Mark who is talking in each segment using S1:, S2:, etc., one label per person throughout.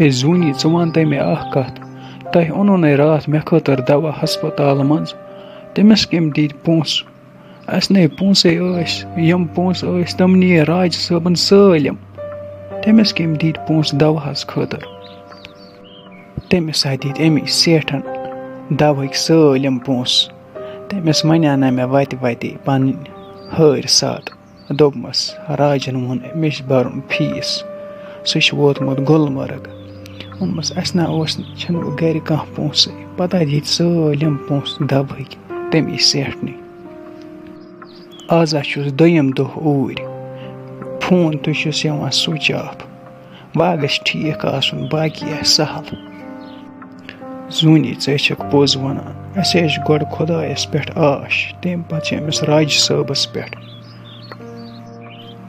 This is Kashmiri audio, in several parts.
S1: ہے زوٗنی ژٕ وَنتَے مےٚ اَکھ کَتھ تۄہہِ اوٚنوُ نَے راتھ مےٚ خٲطرٕ دوا ہسپتالہٕ منٛز تٔمِس کٔمۍ دِتۍ پونٛسہٕ اَسہِ نَے پونٛسَے ٲسۍ یِم پونٛسہٕ ٲسۍ تِم نِیے راجہِ صٲبَن سٲلِم تٔمِس کٔمۍ دِتۍ پونٛسہٕ دواہَس خٲطرٕ تٔمِس ہا دِتۍ اَمی سیٹھَن دواہٕکۍ سٲلِم پونٛسہٕ تٔمِس وَنیٛو نہ مےٚ وَتہِ پَنٕنۍ ہٲرۍ ساتہٕ دوٚپمَس راجَن ووٚن مےٚ چھِ بَرُن فیٖس سُہ چھُ ووتمُت گُلمرگ ووٚنمَس اَسہِ نہ چھِنہٕ گَرِ کانٛہہ پونٛسَے پَتہٕ دِتۍ سٲلِم پونٛسہٕ دَبہٕکۍ تٔمی سیٹھنٕے آز چھُس دوٚیِم دۄہ اوٗرۍ فون تہِ چھُس یِوان سُچ آف وۄنۍ گژھِ ٹھیٖک آسُن باقٕے آسہِ سہل زوٗنی ژٕ چھَکھ پوٚز وَنان اَسے چھِ گۄڈٕ خۄدایَس پٮ۪ٹھ آش تمہِ پَتہٕ چھِ أمِس راجہِ صٲبَس پٮ۪ٹھ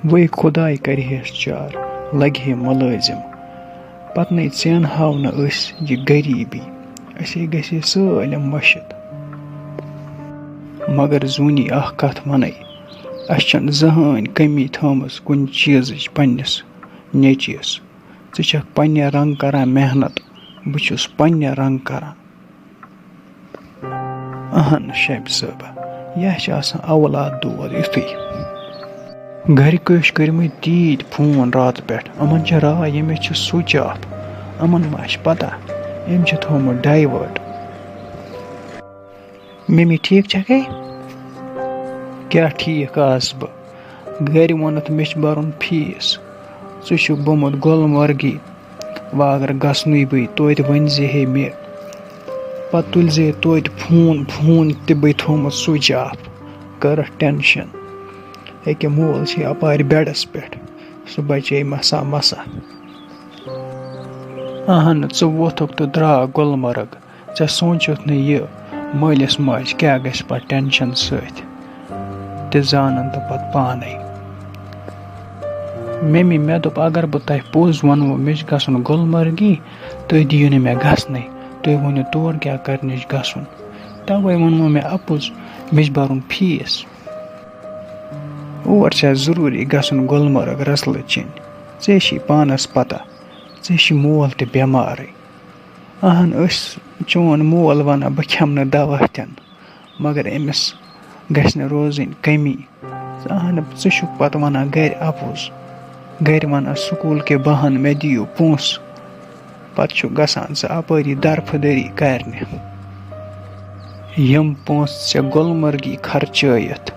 S1: وَے خۄداے کَرِہَس چارٕ لَگہِ ہے مُلٲزِم پَتہٕ نَے ژینہاو نہٕ أسۍ یہِ غریٖبی اَسے گژھِ ہے سٲلِم مٔشِتھ مگر زوٗنی اَکھ کَتھ وَنَے اَسہِ چھَنہٕ زٕہٕنۍ کٔمی تھٲومٕژ کُنہِ چیٖزٕچ پنٛنِس نیٚچوِس ژٕ چھَکھ پنٛنہِ رنٛگہٕ کَران محنت بہٕ چھُس پنٛنہِ رنٛگہٕ کَران اہن شبِ صٲبہ یہِ چھِ آسان اولاد دود یُتھُے گَرِکیو چھِ کٔرۍمٕتۍ تیٖتۍ فون راتہٕ پٮ۪ٹھ یِمَن چھِ راے ییٚمِس چھِ سُچ آف یِمَن ما چھِ پَتہ أمۍ چھِ تھوٚومُت ڈایوٲٹ ممی ٹھیٖک چھَکھے کیٛاہ ٹھیٖک آسہٕ بہٕ گَرِ ووٚنُتھ مےٚ چھِ بَرُن فیٖس ژٕ چھُکھ گوٚمُت گُلمرگی وۄنۍ اگر گژھنُے بٕے توتہِ ؤنۍزِ ہے مےٚ پَتہٕ تُلۍ زے توتہِ فون تہِ بٕے تھوٚومُت سُچ آف کٔرٕکھ ٹٮ۪نشَن أکیٛاہ مول چھِ اَپارِ بٮ۪ڈَس پٮ۪ٹھ سُہ بَچے مسا اہن ژٕ ووتھُکھ تہٕ درٛاکھ گُلمرگ ژےٚ سوٗنٛچُتھ نہٕ یہِ مٲلِس ماجہِ کیٛاہ گژھِ پَتہٕ ٹٮ۪نشَن سۭتۍ تہِ زانَن تہٕ پَتہٕ پانَے ممی مےٚ دوٚپ اگر بہٕ تۄہہِ پوٚز وَنوٕ مےٚ چھِ گژھُن گُلمرگی تُہۍ دِیِو نہٕ مےٚ گژھنَے تُہۍ ؤنِو تور کیٛاہ کَرنہِ چھِ گژھُن تَوَے ووٚنمو مےٚ اَپُز مےٚ چھِ بَرُن فیٖس اور چھِ اَسہِ ضٔروٗری گژھُن گُلمرگ رسلہٕ چیٚنۍ ژےٚ چھِی پانَس پَتہ ژےٚ چھِ مول تہِ بٮ۪مارٕے اہن أسۍ چون مول وَنان بہٕ کھٮ۪مہٕ نہٕ دوا تہِ نہٕ مگر أمِس گژھِ نہٕ روزٕنۍ کٔمی اہن ژٕ چھُکھ پَتہٕ وَنان گَرِ اَپُز گَرِ وَنان سکوٗل کہِ بہانہٕ مےٚ دِیِو پونٛسہٕ پَتہٕ چھُکھ گژھان ژٕ اَپٲری درفہٕ کَرنہِ یِم پونٛسہٕ ژےٚ گُلمرگی خرچٲیِتھ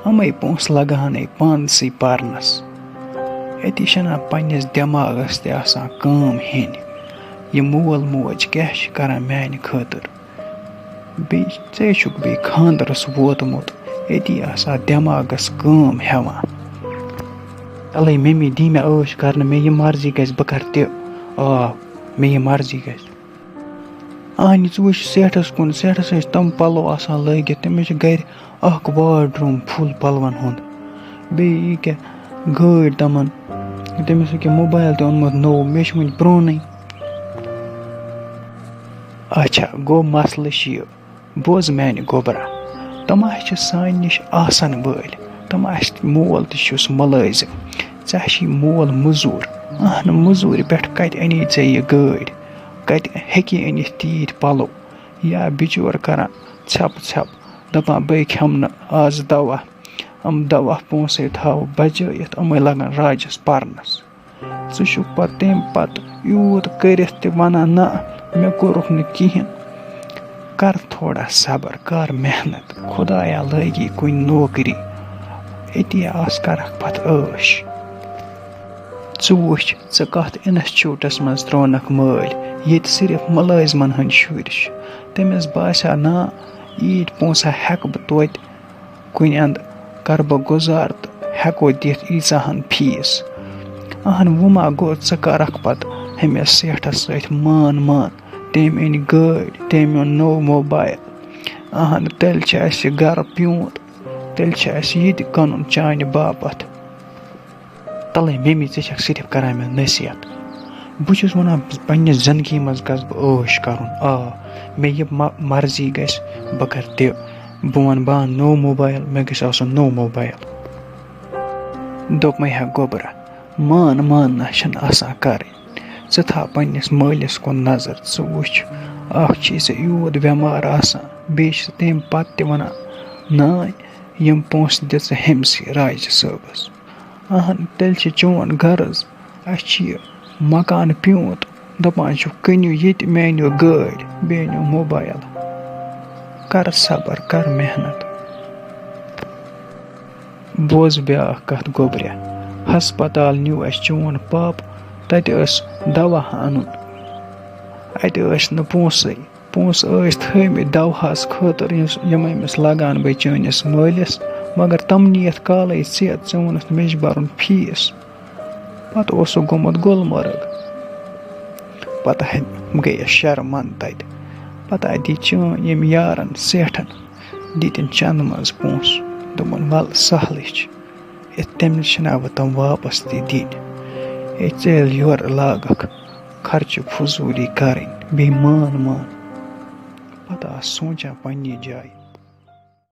S1: یِمَے پونٛسہٕ لگاونے پانسٕے پَرنَس أتی چھِنہ پنٛنِس دٮ۪ماغَس تہِ آسان کٲم ہیٚنۍ یہِ مول موج کیٛاہ چھِ کَران میٛانہِ خٲطرٕ بیٚیہِ ژےٚ چھُکھ بیٚیہِ خاندرَس ووتمُت أتی آسان دٮ۪ماغَس کٲم ہٮ۪وان تَلَے ممی دی مےٚ عٲش کَرنہٕ مےٚ یہِ مرضی گژھِ بہٕ کَرٕ تہِ مےٚ یہِ مرضی گژھِ اہنہِ ژٕ وٕچھ سیٹھَس کُن سیٹھَس ٲسۍ تِم پَلو آسان لٲگِتھ تٔمِس چھِ گَرِ اَکھ واڈروٗم فُل پَلوَن ہُنٛد بیٚیہِ یہِ کیٛاہ گٲڑۍ تِمَن تٔمِس ییٚکیٛاہ موبایل تہِ اوٚنمُت نوٚو مےٚ چھِ وٕنہِ پرٛونُے اچھا گوٚو مسلہٕ چھِ یہِ بوز میٛانہِ گوٚبرا تِم چھِ سانہِ نِش آسَن وٲلۍ تِم آسہِ مول تہِ چھُس مُلٲزِم ژےٚ چھِی مول مٔزوٗر اہن مٔزوٗرِ پٮ۪ٹھ کَتہِ اَنی ژےٚ یہِ گٲڑۍ کَتہِ ہیٚکی أنِتھ تیٖتۍ پَلو یا بِچور کَران ژھٮ۪پہٕ دَپان بٔے کھٮ۪مہٕ نہٕ آز دوا دوا پونٛسَے تھاوٕ بَچٲیِتھ یِمَے لَگان راجَس پَرنَس ژٕ چھُکھ پَتہٕ تمہِ پَتہٕ یوٗت کٔرِتھ تہِ وَنان نہ مےٚ کوٚرُکھ نہٕ کِہیٖنۍ کَر تھوڑا صبر کَر محنت خۄدایا لٲگی کُنہِ نوکری أتی کَرَکھ پَتہٕ عٲش ژٕ وٕچھ ژٕ کَتھ اِنَسچوٗٹَس منٛز ترٛٲونَکھ مٲلۍ ییٚتہِ صرف مُلٲزمَن ہٕنٛدۍ شُرۍ چھِ تٔمِس باسیٛو نا ییٖتۍ پونٛسہٕ ہٮ۪کہٕ بہٕ توتہِ کُنہِ اَندٕ کَرٕ بہٕ گُزار تہٕ ہٮ۪کو دِتھ ییٖژاہَن فیٖس اہن وۄنۍ ما گوٚو ژٕ کَرَکھ پَتہٕ ہُمِس سیٹھَس سۭتۍ مان تٔمۍ أنۍ گٲڑۍ تٔمۍ اوٚن نوٚو موبایل اہن تیٚلہِ چھِ اَسہِ گَرٕ پیوٗنٛت تیٚلہِ چھِ اَسہِ یہِ تہِ کَنُن چانہِ باپَتھ تَلَے ممی ژٕ چھَکھ صرف کَران مےٚ نصیحت بہٕ چھُس وَنان پنٛنہِ زِندگی منٛز گژھٕ بہٕ عٲش کَرُن مےٚ یہِ مرضی گژھِ بہٕ کَرٕ تہِ بہٕ وَنہٕ بہٕ اَنہٕ نوٚو موبایل مےٚ گژھِ آسُن نوٚو موبایل دوٚپمَے ہا گوٚبرا مان نہ چھِنہٕ آسان کَرٕنۍ ژٕ تھاو پنٛنِس مٲلِس کُن نظر ژٕ وٕچھ اکھ چھِ ژےٚ یوٗت بٮ۪مار آسان بیٚیہِ چھِ تمہِ پتہٕ تہِ وَنان نانۍ یِم پونٛسہٕ دِ ژٕ ہیٚمسٕے راجہِ صٲبس اہن تیٚلہِ چھِ چون غرض اَسہِ چھِ یہِ مکانہٕ پیوٗنت دَپان چھُ کٕنِو ییٚتہِ مےٚ أنِو گٲڑۍ بیٚیہِ أنِو موبایل کر صبر کر محنت بوز بیٛاکھ کَتھ گوٚبریا ہسپتال نیوٗ اَسہِ چون پاپہٕ تَتہِ ٲس دوا اَنُن اَتہِ ٲسۍ نہٕ پونٛسَے پونٛسہٕ ٲسۍ تھٲومٕتۍ دواہَس خٲطرٕ یِم أمِس لگان بے چٲنِس مٲلِس مگر تِمنٕے یَتھ کالَے ژےٚ ووٚنُتھ مےٚ چھِ بَرُن فیٖس پَتہٕ اوسُکھ گوٚمُت گُلمرگ پَتہٕ گٔیَس شرمنٛد تَتہِ پَتہٕ دِتۍ چٲنۍ ییٚمۍ یارَن سیٹھَن دِتِن چنٛدٕ منٛز پونٛسہٕ دوٚپُن وَلہٕ سہلٕے چھِ تٔمِس چھِنا وۄنۍ تِم واپس تہِ دِنۍ ژٕ ییٚلہِ یورٕ لاگکھ خرچہٕ فضوٗلی کَرٕنۍ بیٚیہِ مان پَتہٕ آس سونٛچان پنٛنہِ جایہِ